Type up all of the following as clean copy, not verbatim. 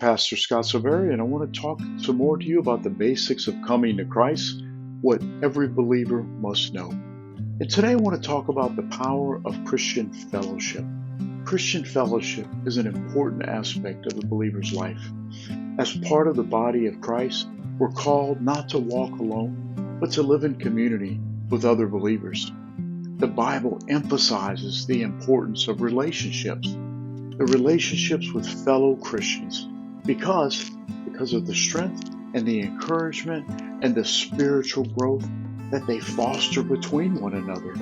Pastor Scott Silveri, and I want to talk some more to you about the basics of coming to Christ, what every believer must know. And today I want to talk about the power of Christian fellowship. Christian fellowship is an important aspect of the believer's life. As part of the body of Christ, we're called not to walk alone, but to live in community with other believers. The Bible emphasizes the importance of relationships, the relationships with fellow Christians, because of the strength and the encouragement and the spiritual growth that they foster between one another.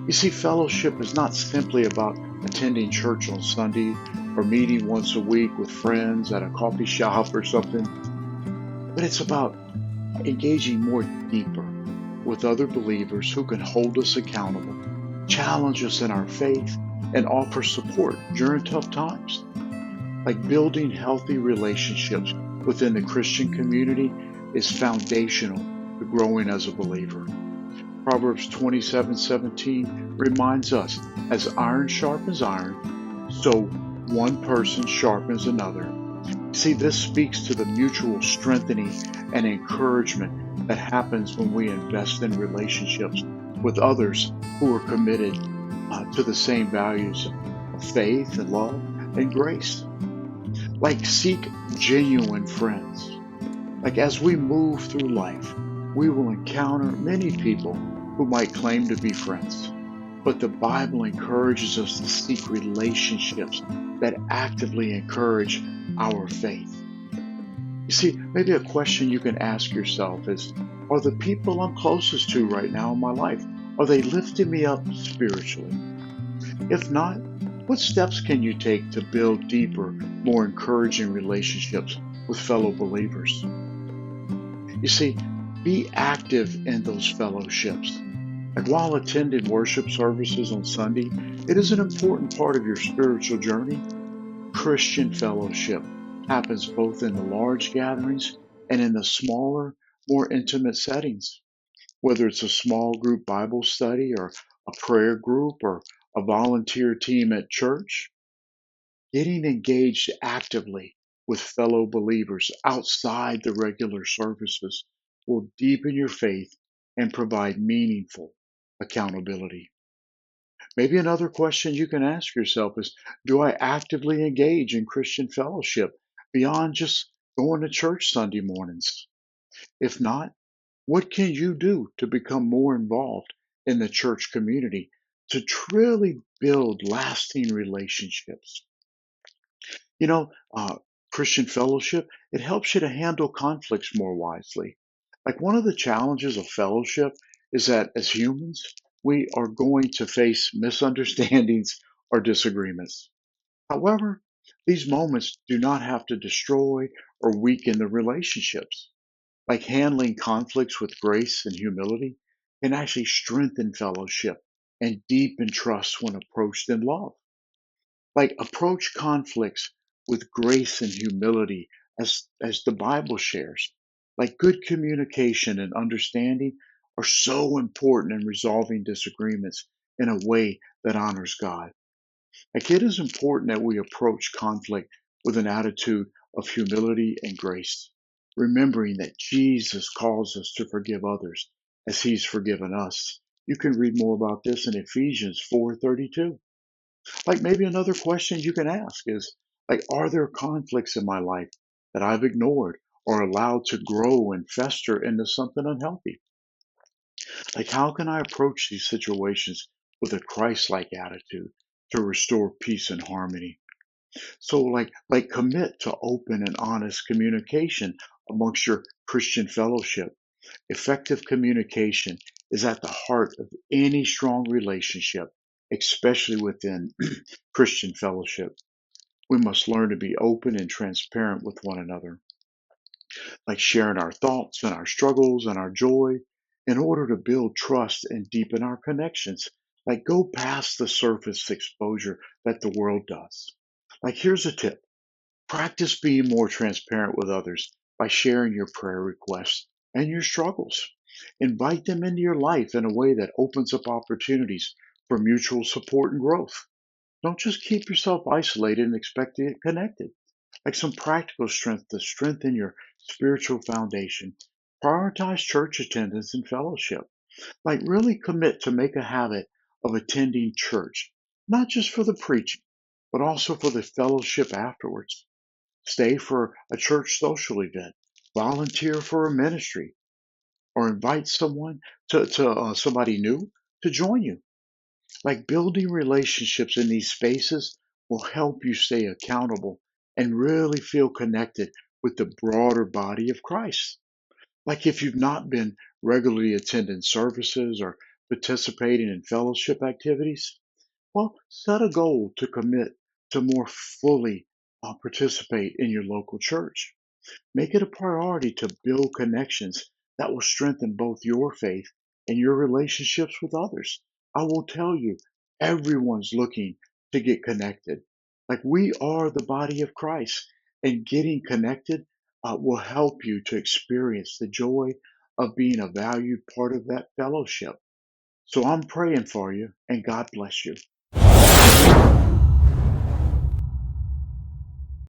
You see, fellowship is not simply about attending church on Sunday or meeting once a week with friends at a coffee shop or something, but it's about engaging more deeper with other believers who can hold us accountable, challenge us in our faith, and offer support during tough times. Like building healthy relationships within the Christian community is foundational to growing as a believer. Proverbs 27:17 reminds us, as iron sharpens iron, so one person sharpens another. See, this speaks to the mutual strengthening and encouragement that happens when we invest in relationships with others who are committed to the same values of faith and love and grace. Like, seek genuine friends. Like, as we move through life, we will encounter many people who might claim to be friends. But the Bible encourages us to seek relationships that actively encourage our faith. You see, maybe a question you can ask yourself is, are the people I'm closest to right now in my life, are they lifting me up spiritually? If not, what steps can you take to build deeper, more encouraging relationships with fellow believers? You see, be active in those fellowships. Like, while attending worship services on Sunday, it is an important part of your spiritual journey. Christian fellowship happens both in the large gatherings and in the smaller, more intimate settings. Whether it's a small group Bible study or a prayer group or a volunteer team at church, getting engaged actively with fellow believers outside the regular services will deepen your faith and provide meaningful accountability. Maybe another question you can ask yourself is, do I actively engage in Christian fellowship beyond just going to church Sunday mornings? If not, what can you do to become more involved in the church community to truly build lasting relationships? You know, Christian fellowship, it helps you to handle conflicts more wisely. Like, one of the challenges of fellowship is that as humans, we are going to face misunderstandings or disagreements. However, these moments do not have to destroy or weaken the relationships. Like, handling conflicts with grace and humility can actually strengthen fellowship and deepen trust when approached in love. Like, approach conflicts with grace and humility as the Bible shares. Like, good communication and understanding are so important in resolving disagreements in a way that honors God. Like, it is important that we approach conflict with an attitude of humility and grace, remembering that Jesus calls us to forgive others as he's forgiven us. You can read more about this in Ephesians 4:32. Like, maybe another question you can ask is, like, are there conflicts in my life that I've ignored or allowed to grow and fester into something unhealthy? Like, how can I approach these situations with a Christ-like attitude to restore peace and harmony? So, like, commit to open and honest communication amongst your Christian fellowship. Effective communication is at the heart of any strong relationship, especially within Christian fellowship. We must learn to be open and transparent with one another, like sharing our thoughts and our struggles and our joy in order to build trust and deepen our connections. Like, go past the surface exposure that the world does. Like, here's a tip: practice being more transparent with others by sharing your prayer requests and your struggles. Invite them into your life in a way that opens up opportunities for mutual support and growth. Don't just keep yourself isolated and expect to get connected. Like some practical strength to strengthen your spiritual foundation. Prioritize church attendance and fellowship. Like really commit to make a habit of attending church, not just for the preaching, but also for the fellowship afterwards. Stay for a church social event, volunteer for a ministry, or invite someone to somebody new to join you. Like building relationships in these spaces will help you stay accountable and really feel connected with the broader body of Christ. Like if you've not been regularly attending services or participating in fellowship activities, well, set a goal to commit to more fully participate in your local church. Make it a priority to build connections that will strengthen both your faith and your relationships with others. I will tell you, everyone's looking to get connected. Like we are the body of Christ, and getting connected will help you to experience the joy of being a valued part of that fellowship. So I'm praying for you, and God bless you.